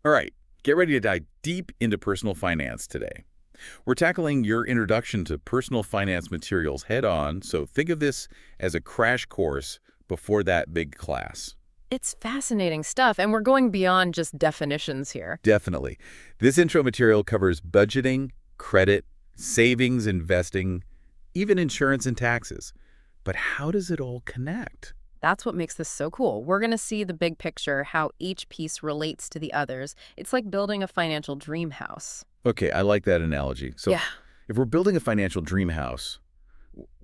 All right, get ready to dive deep into personal finance today. We're tackling your introduction to personal finance materials head on, so think of this as a crash course before that big class. It's fascinating stuff, and we're going beyond just definitions here. Definitely. This intro material covers budgeting, credit, savings, investing, even insurance and taxes. But how does it all connect? That's what makes this so cool. We're going to see the big picture, how each piece relates to the others. It's like building a financial dream house. Okay, I like that analogy. So Yeah. if we're building a financial dream house,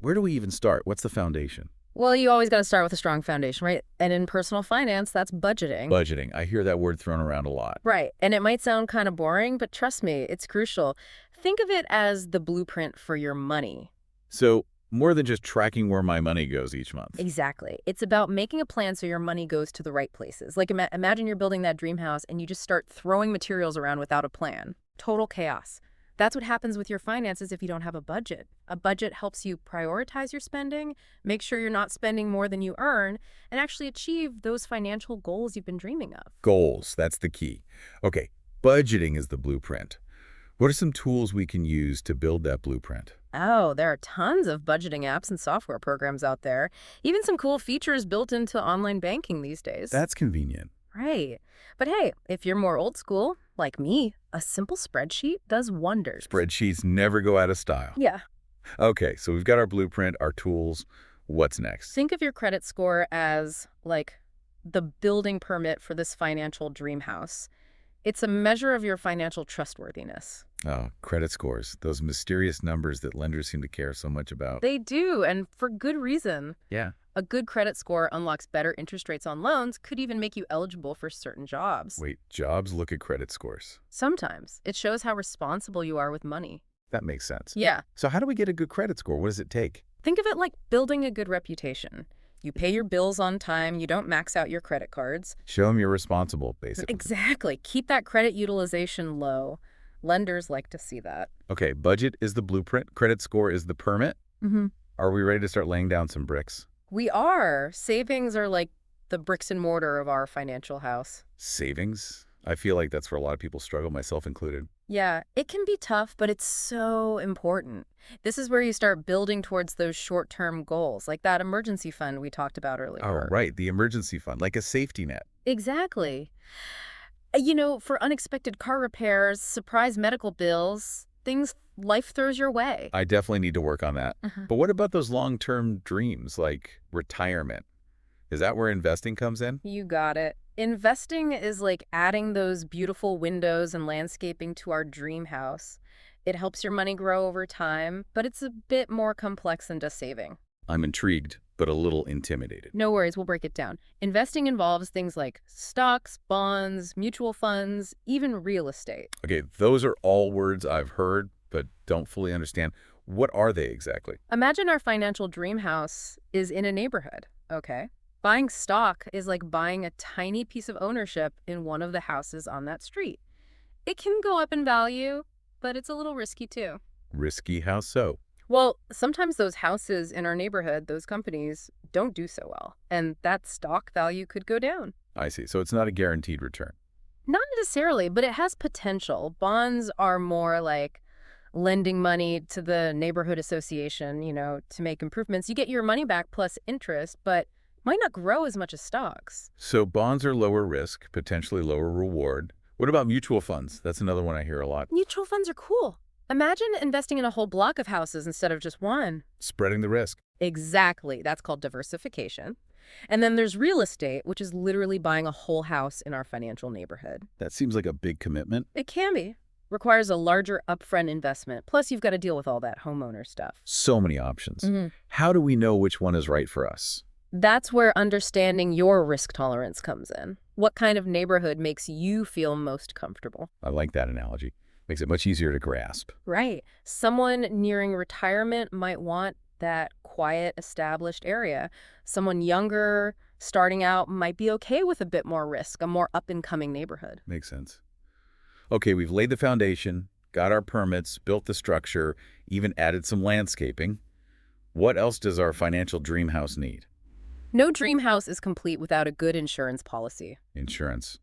where do we even start? What's the foundation? Well, you always got to start with a strong foundation, right? And in personal finance, that's budgeting. Budgeting. I hear that word thrown around a lot. Right. And it might sound kind of boring, but trust me, it's crucial. Think of it as the blueprint for your money. So more than just tracking where my money goes each month. Exactly. It's about making a plan so your money goes to the right places. Like imagine you're building that dream house and you just start throwing materials around without a plan. Total chaos. That's what happens with your finances if you don't have a budget. A budget helps you prioritize your spending, make sure you're not spending more than you earn, and actually achieve those financial goals you've been dreaming of. Goals, that's the key. Okay, budgeting is the blueprint. What are some tools we can use to build that blueprint? Oh, there are tons of budgeting apps and software programs out there. Even some cool features built into online banking these days. That's convenient. Right. But hey, if you're more old school, like me, a simple spreadsheet does wonders. Spreadsheets never go out of style. Yeah. Okay, so we've got our blueprint, our tools. What's next? Think of your credit score as like the building permit for this financial dream house. It's a measure of your financial trustworthiness. Oh, credit scores, those mysterious numbers that lenders seem to care so much about. They do, and for good reason. Yeah. A good credit score unlocks better interest rates on loans, could even make you eligible for certain jobs. Wait, jobs look at credit scores. Sometimes it shows how responsible you are with money. That makes sense. Yeah. So how do we get a good credit score? What does it take? Think of it like building a good reputation. You pay your bills on time, you don't max out your credit cards. Show them you're responsible, basically. Exactly. Keep that credit utilization low. Lenders like to see that. Okay, budget is the blueprint. Credit score is the permit. Mm-hmm. Are we ready to start laying down some bricks? We are. Savings are like the bricks and mortar of our financial house. Savings? I feel like that's where a lot of people struggle, myself included. Yeah, it can be tough, but it's so important. This is where you start building towards those short-term goals, like that emergency fund we talked about Oh, earlier. right, the emergency fund, like a safety net. Exactly. You know, for unexpected car repairs, surprise medical bills, things life throws your way. I definitely need to work on that. Mhm. But what about those long-term dreams, like retirement? Is that where investing comes in? You got it. Investing is like adding those beautiful windows and landscaping to our dream house. It helps your money grow over time, but it's a bit more complex than just saving. I'm intrigued, but a little intimidated. No worries, we'll break it down. Investing involves things like stocks, bonds, mutual funds, even real estate. Okay, those are all words I've heard, but don't fully understand. What are they exactly? Imagine our financial dream house is in a neighborhood, okay? Buying stock is like buying a tiny piece of ownership in one of the houses on that street. It can go up in value, but it's a little risky too. Risky, how so? Well, sometimes those houses in our neighborhood, those companies, don't do so well, and that stock value could go down. I see. So it's not a guaranteed return. Not necessarily, but it has potential. Bonds are more like lending money to the neighborhood association, to make improvements. You get your money back plus interest, but might not grow as much as stocks. So bonds are lower risk, potentially lower reward. What about mutual funds? That's another one I hear a lot. Mutual funds are cool. Imagine investing in a whole block of houses instead of just one. Spreading the risk. Exactly. That's called diversification. And then there's real estate, which is literally buying a whole house in our financial neighborhood. That seems like a big commitment. It can be. Requires a larger upfront investment. Plus, you've got to deal with all that homeowner stuff. So many options. Mhm. How do we know which one is right for us? That's where understanding your risk tolerance comes in. What kind of neighborhood makes you feel most comfortable? I like that analogy. Makes it much easier to grasp. Right. Someone nearing retirement might want that quiet, established area. Someone younger, starting out, might be okay with a bit more risk, a more up-and-coming neighborhood. Makes sense. Okay, we've laid the foundation, got our permits, built the structure, even added some landscaping. What else does our financial dream house need? No dream house is complete without a good insurance policy. Insurance.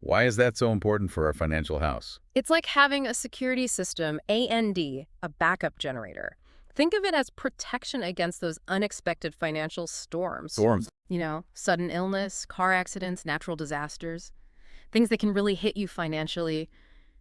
Why is that so important for our financial house? It's like having a security system, A&D, a backup generator. Think of it as protection against those unexpected financial storms. Storms. Sudden illness, car accidents, natural disasters, things that can really hit you financially.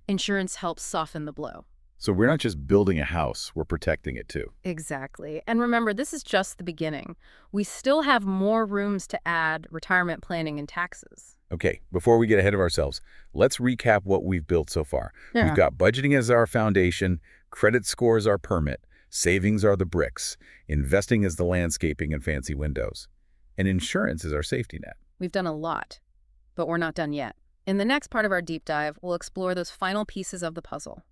Insurance helps soften the blow. So we're not just building a house, we're protecting it too. Exactly. And remember, this is just the beginning. We still have more rooms to add retirement planning and taxes. Okay, before we get ahead of ourselves, let's recap what we've built so far. Yeah. We've got budgeting as our foundation, credit score as our permit, savings are the bricks, investing as the landscaping and fancy windows, and insurance is our safety net. We've done a lot, but we're not done yet. In the next part of our deep dive, we'll explore those final pieces of the puzzle: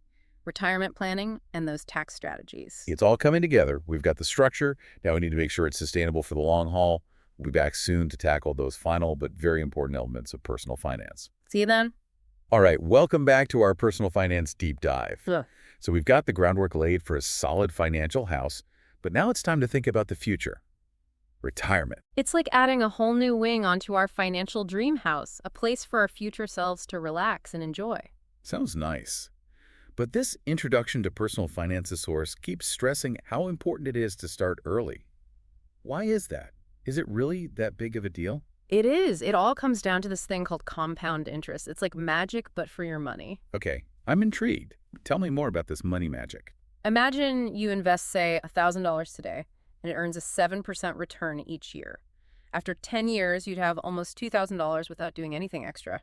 retirement planning and those tax strategies. It's all coming together. We've got the structure. Now we need to make sure it's sustainable for the long haul. We'll be back soon to tackle those final but very important elements of personal finance. See you then. All right, welcome back to our personal finance deep dive. Ugh. So we've got the groundwork laid for a solid financial house, but now it's time to think about the future. Retirement. It's like adding a whole new wing onto our financial dream house, a place for our future selves to relax and enjoy. Sounds nice. But this introduction to personal finances source keeps stressing how important it is to start early. Why is that? Is it really that big of a deal? It is. It all comes down to this thing called compound interest. It's like magic, but for your money. Okay, I'm intrigued. Tell me more about this money magic. Imagine you invest, say, $1,000 today, and it earns a 7% return each year. After 10 years, you'd have almost $2,000 without doing anything extra.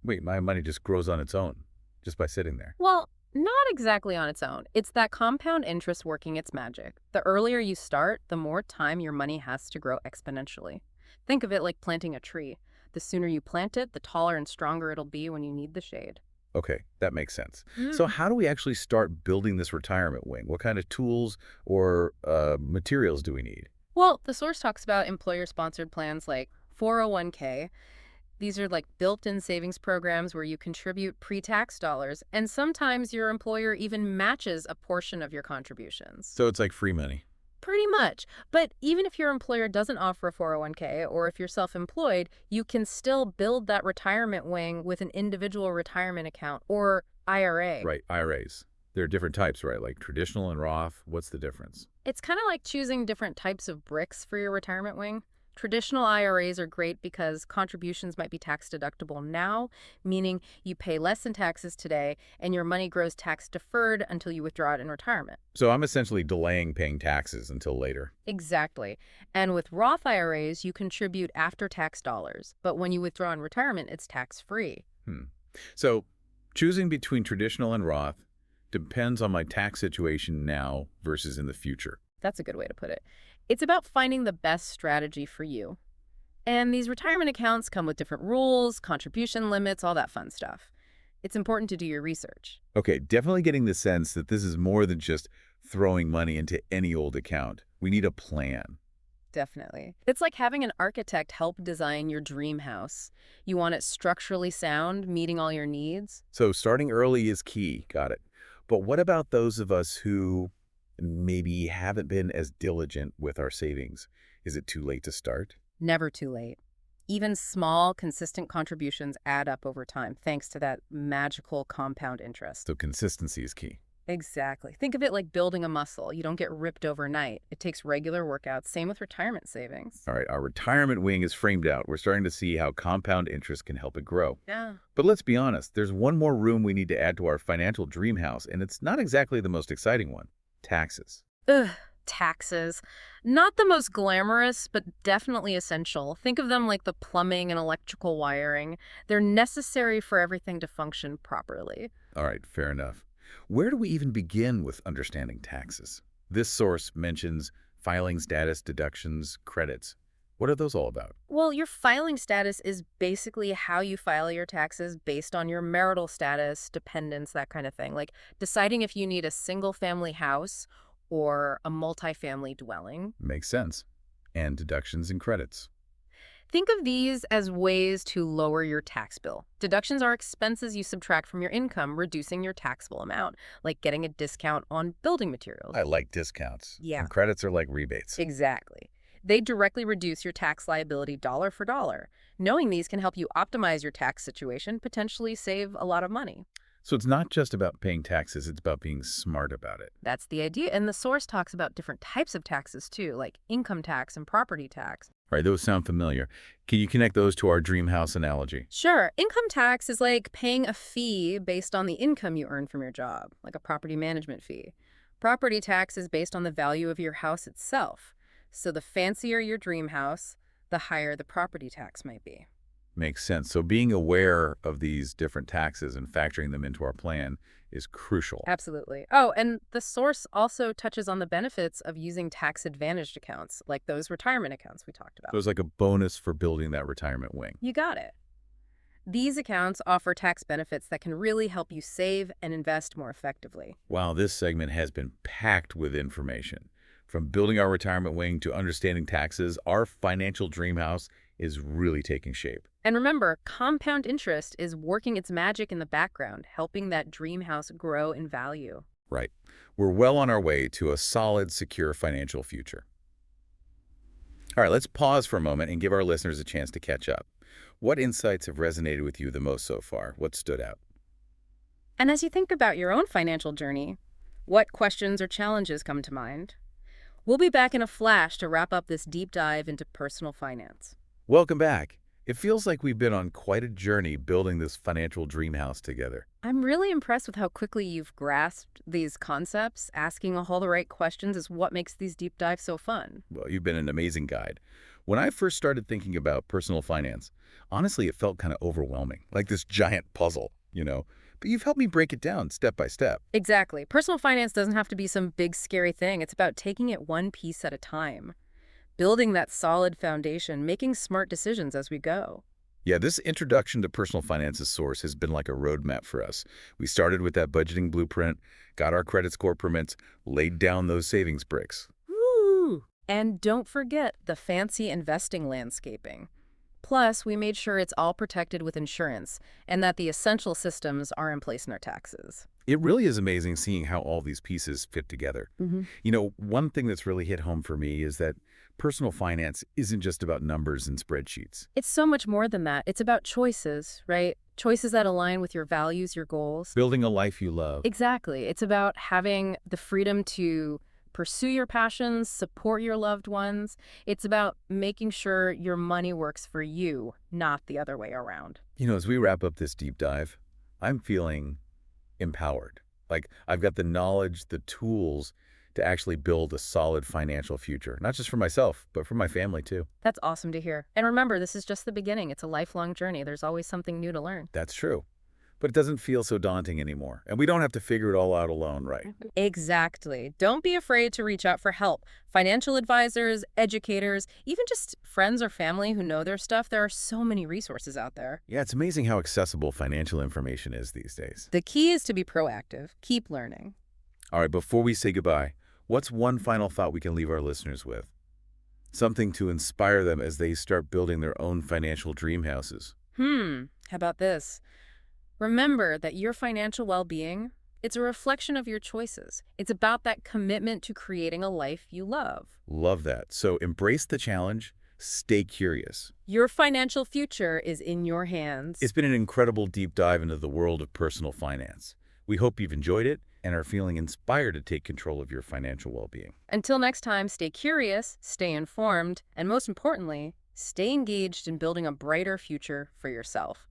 Wait, my money just grows on its own, just by sitting there. Well, not exactly on its own. It's that compound interest working its magic. The earlier you start, the more time your money has to grow exponentially. Think of it like planting a tree. The sooner you plant it, the taller and stronger it'll be when you need the shade. Okay, that makes sense. So how do we actually start building this retirement wing? What kind of tools or materials do we need? Well, the source talks about employer-sponsored plans like 401k. These are like built-in savings programs where you contribute pre-tax dollars, and sometimes your employer even matches a portion of your contributions. So it's like free money. Pretty much. But even if your employer doesn't offer a 401k, or if you're self-employed, you can still build that retirement wing with an individual retirement account or IRA. Right, IRAs. There are different types, right? Like traditional and Roth. What's the difference? It's kind of like choosing different types of bricks for your retirement wing. Traditional IRAs are great because contributions might be tax deductible now, meaning you pay less in taxes today and your money grows tax deferred until you withdraw it in retirement. So I'm essentially delaying paying taxes until later. Exactly. And with Roth IRAs, you contribute after-tax dollars, but when you withdraw in retirement, it's tax-free. So choosing between traditional and Roth depends on my tax situation now versus in the future. That's a good way to put it. It's about finding the best strategy for you. And these retirement accounts come with different rules, contribution limits, all that fun stuff. It's important to do your research. Okay, definitely getting the sense that this is more than just throwing money into any old account. We need a plan. Definitely. It's like having an architect help design your dream house. You want it structurally sound, meeting all your needs. So starting early is key. Got it. But what about those of us who maybe haven't been as diligent with our savings? Is it too late to start? Never too late. Even small, consistent contributions add up over time, thanks to that magical compound interest. So consistency is key. Exactly. Think of it like building a muscle. You don't get ripped overnight. It takes regular workouts. Same with retirement savings. All right, our retirement wing is framed out. We're starting to see how compound interest can help it grow. Yeah. But let's be honest, there's one more room we need to add to our financial dream house, and it's not exactly the most exciting one: taxes. Ugh, taxes. Not the most glamorous, but definitely essential. Think of them like the plumbing and electrical wiring. They're necessary for everything to function properly. All right, fair enough. Where do we even begin with understanding taxes? This source mentions filing status, deductions, credits. What are those all about? Well, your filing status is basically how you file your taxes based on your marital status, dependents, that kind of thing. Like deciding if you need a single-family house or a multifamily dwelling. Makes sense. And deductions and credits. Think of these as ways to lower your tax bill. Deductions are expenses you subtract from your income, reducing your taxable amount, like getting a discount on building materials. I like discounts. Yeah. And credits are like rebates. Exactly. They directly reduce your tax liability dollar for dollar. Knowing these can help you optimize your tax situation, potentially save a lot of money. So it's not just about paying taxes, it's about being smart about it. That's the idea. And the source talks about different types of taxes too, like income tax and property tax. Right, those sound familiar. Can you connect those to our dream house analogy? Sure, income tax is like paying a fee based on the income you earn from your job, like a property management fee. Property tax is based on the value of your house itself. So the fancier your dream house, the higher the property tax might be. Makes sense. So being aware of these different taxes and factoring them into our plan is crucial. Absolutely. Oh, and the source also touches on the benefits of using tax-advantaged accounts, like those retirement accounts we talked about. So it's like a bonus for building that retirement wing. You got it. These accounts offer tax benefits that can really help you save and invest more effectively. Wow, this segment has been packed with information. From building our retirement wing to understanding taxes, our financial dream house is really taking shape. And remember, compound interest is working its magic in the background, helping that dream house grow in value. Right. We're well on our way to a solid, secure financial future. All right, let's pause for a moment and give our listeners a chance to catch up. What insights have resonated with you the most so far? What stood out? And as you think about your own financial journey, what questions or challenges come to mind? We'll be back in a flash to wrap up this deep dive into personal finance. Welcome back. It feels like we've been on quite a journey building this financial dream house together. I'm really impressed with how quickly you've grasped these concepts. Asking all the right questions is what makes these deep dives so fun. Well, you've been an amazing guide. When I first started thinking about personal finance, honestly, it felt kind of overwhelming, like this giant puzzle. But you've helped me break it down step by step. Exactly. Personal finance doesn't have to be some big, scary thing. It's about taking it one piece at a time, building that solid foundation, making smart decisions as we go. Yeah, this introduction to personal finance's source has been like a roadmap for us. We started with that budgeting blueprint, got our credit score permits, laid down those savings bricks. Woo! And don't forget the fancy investing landscaping. Plus, we made sure it's all protected with insurance and that the essential systems are in place in our taxes. It really is amazing seeing how all these pieces fit together. One thing that's really hit home for me is that personal finance isn't just about numbers and spreadsheets. It's so much more than that. It's about choices, right? Choices that align with your values, your goals. Building a life you love. Exactly. It's about having the freedom to pursue your passions, support your loved ones. It's about making sure your money works for you, not the other way around. As we wrap up this deep dive, I'm feeling empowered. Like I've got the knowledge, the tools to actually build a solid financial future, not just for myself, but for my family too. That's awesome to hear. And remember, this is just the beginning. It's a lifelong journey. There's always something new to learn. That's true. But it doesn't feel so daunting anymore. And we don't have to figure it all out alone, right? Exactly. Don't be afraid to reach out for help. Financial advisors, educators, even just friends or family who know their stuff. There are so many resources out there. Yeah, it's amazing how accessible financial information is these days. The key is to be proactive. Keep learning. All right, before we say goodbye, what's one final thought we can leave our listeners with? Something to inspire them as they start building their own financial dream houses. How about this? Remember that your financial well-being, it's a reflection of your choices. It's about that commitment to creating a life you love. Love that. So embrace the challenge, stay curious. Your financial future is in your hands. It's been an incredible deep dive into the world of personal finance. We hope you've enjoyed it and are feeling inspired to take control of your financial well-being. Until next time, stay curious, stay informed, and most importantly, stay engaged in building a brighter future for yourself.